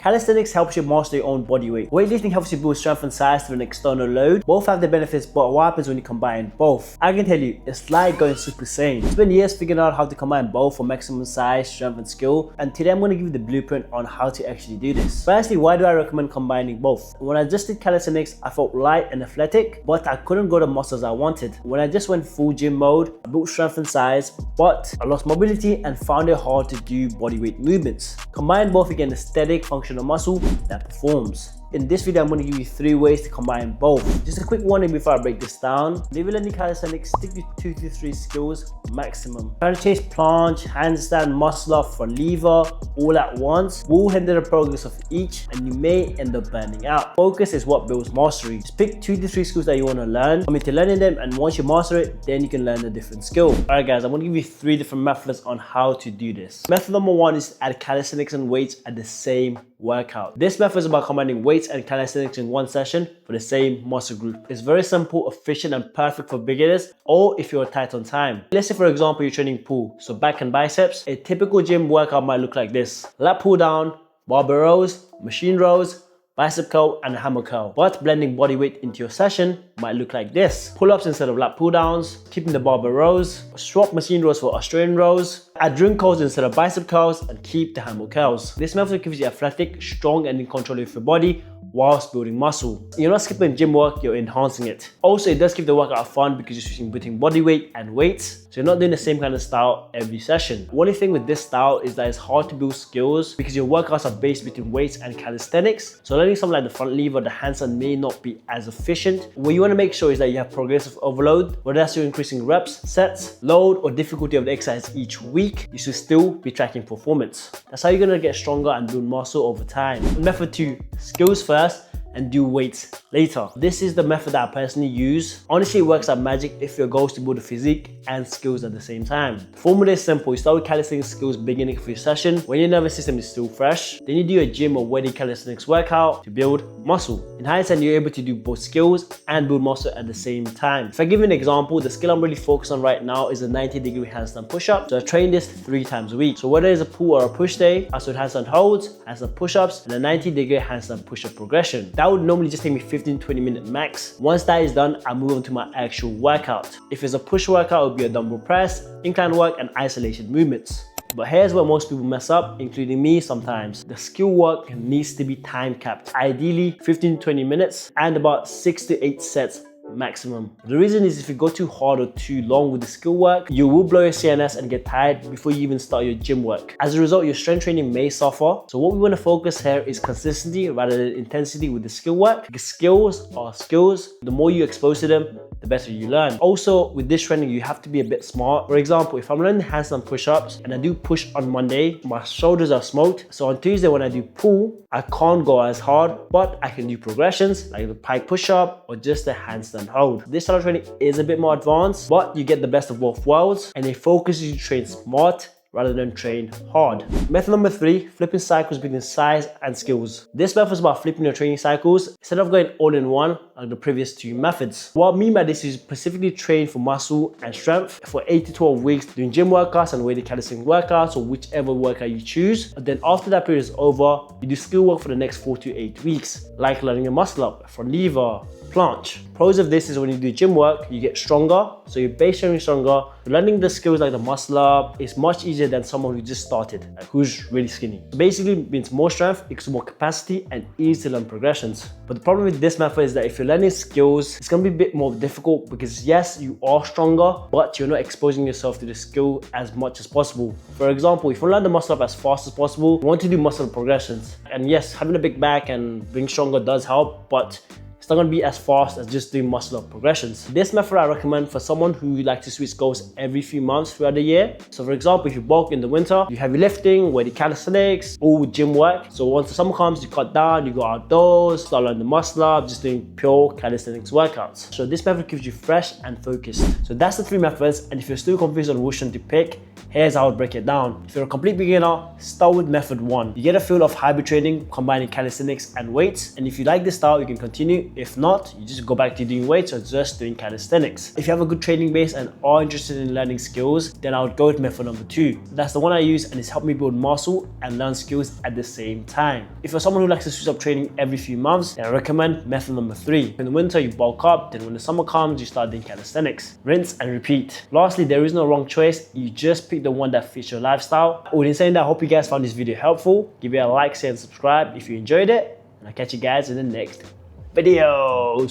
Calisthenics helps you master your own body weight. Weightlifting helps you build strength and size through an external load. Both have their benefits, but what happens when you combine both? I can tell you, it's like going Super Saiyan. It's been years figuring out how to combine both for maximum size, strength and skill, and today I'm going to give you the blueprint on how to actually do this. Firstly, why do I recommend combining both? When I just did calisthenics, I felt light and athletic, but I couldn't grow the muscles I wanted. When I just went full gym mode, I built strength and size, but I lost mobility and found it hard to do bodyweight movements. Combine both, you get an aesthetic, functional muscle that performs. In this video, I'm going to give you 3 ways to combine both. Just a quick warning before I break this down. If you're learning calisthenics, stick to 2 to 3 skills maximum. Trying to chase planche, handstand, muscle up, front lever all at once will hinder the progress of each and you may end up burning out. Focus is what builds mastery. Just pick 2 to 3 skills that you want to learn, commit to learning them, and once you master it, then you can learn a different skill. Alright guys, I'm going to give you 3 different methods on how to do this. Method number 1 is to add calisthenics and weights at the same workout. This method is about combining weights and calisthenics in one session for the same muscle group. It's very simple, efficient, and perfect for beginners or if you're tight on time. Let's say for example you're training pull, so back and biceps. A typical gym workout might look like this: lat pull down, barbell rows, machine rows, bicep curl, and a hammer curl. But blending body weight into your session might look like this: pull-ups instead of lat pull downs, keeping the barbell rows, swap machine rows for Australian rows, add drum curls instead of bicep curls, and keep the hammer curls. This method keeps you athletic, strong, and in control of your body whilst building muscle. You're not skipping gym work, you're enhancing it. Also, it does keep the workout fun because you're switching between body weight and weights, so you're not doing the same kind of style every session. The only thing with this style is that it's hard to build skills because your workouts are based between weights and calisthenics. So learning something like the front lever, the handstand may not be as efficient. What you want to make sure is that you have progressive overload, whether that's you're increasing reps, sets, load, or difficulty of the exercise each week. You should still be tracking performance. That's how you're going to get stronger and build muscle over time. Method 2, skills first and do weights later. This is the method that I personally use. Honestly, it works like magic if your goal is to build a physique and skills at the same time. The formula is simple. You start with calisthenics skills beginning of your session when your nervous system is still fresh. Then you do a gym or wedding calisthenics workout to build muscle. In hindsight, you're able to do both skills and build muscle at the same time. If I give you an example, the skill I'm really focused on right now is a 90-degree handstand push-up. So I train this 3 times a week. So whether it's a pull or a push day, I start handstand holds, handstand push-ups, and a 90-degree handstand push-up progression. That would normally just take me 15-20 minutes max. Once that is done, I move on to my actual workout. If it's a push workout, it would be a dumbbell press, incline work, and isolation movements. But here's where most people mess up, including me sometimes. The skill work needs to be time capped. Ideally 15-20 minutes and about 6 to 8 sets maximum. The reason is if you go too hard or too long with the skill work, you will blow your CNS and get tired before you even start your gym work. As a result, your strength training may suffer. So what we want to focus here is consistency rather than intensity with the skill work, because skills are skills. The more you expose to them, the better you learn. Also, with this training, you have to be a bit smart. For example, if I'm learning handstand push-ups and I do push on Monday, my shoulders are smoked. So on Tuesday when I do pull, I can't go as hard, but I can do progressions like the pike push-up or just the handstand hold. This style of training is a bit more advanced, but you get the best of both worlds and it focuses you to train smart rather than train hard. Method number 3, flipping cycles between size and skills. This method is about flipping your training cycles instead of going all in one like the previous 2 methods. What I mean by this is specifically train for muscle and strength for 8 to 12 weeks doing gym workouts and weighted calisthenics workouts or whichever workout you choose. And then after that period is over, you do skill work for the next 4 to 8 weeks, like learning a muscle up, front lever, planche. Pros of this is when you do gym work, you get stronger, so your base training is stronger. Learning the skills like the muscle up is much easier than someone who just started, like who's really skinny. So basically, it means more strength, equals more capacity, and easy to learn progressions. But the problem with this method is that if you're learning skills, it's gonna be a bit more difficult because yes, you are stronger, but you're not exposing yourself to the skill as much as possible. For example, if you learn the muscle up as fast as possible, you want to do muscle progressions. And yes, having a big back and being stronger does help, but it's not going to be as fast as just doing muscle up progressions. This method I recommend for someone who likes to switch goals every few months throughout the year. So for example, if you bulk in the winter, you have your lifting, weighted calisthenics, all gym work. So once the summer comes, you cut down, you go outdoors, start learning the muscle up, just doing pure calisthenics workouts. So this method keeps you fresh and focused. So that's the 3 methods, and if you're still confused on which one to pick, here's how I would break it down. If you're a complete beginner, start with method 1. You get a feel of hybrid training, combining calisthenics and weights, and if you like this style, you can continue. If not, you just go back to doing weights or just doing calisthenics. If you have a good training base and are interested in learning skills, then I would go with method number 2. That's the one I use and it's helped me build muscle and learn skills at the same time. If you're someone who likes to switch up training every few months, then I recommend method number 3. In the winter, you bulk up, then when the summer comes, you start doing calisthenics. Rinse and repeat. Lastly, there is no wrong choice. You just pick the one that fits your lifestyle. In saying that, I hope you guys found this video helpful. Give it a like, share, and subscribe if you enjoyed it. And I'll catch you guys in the next video.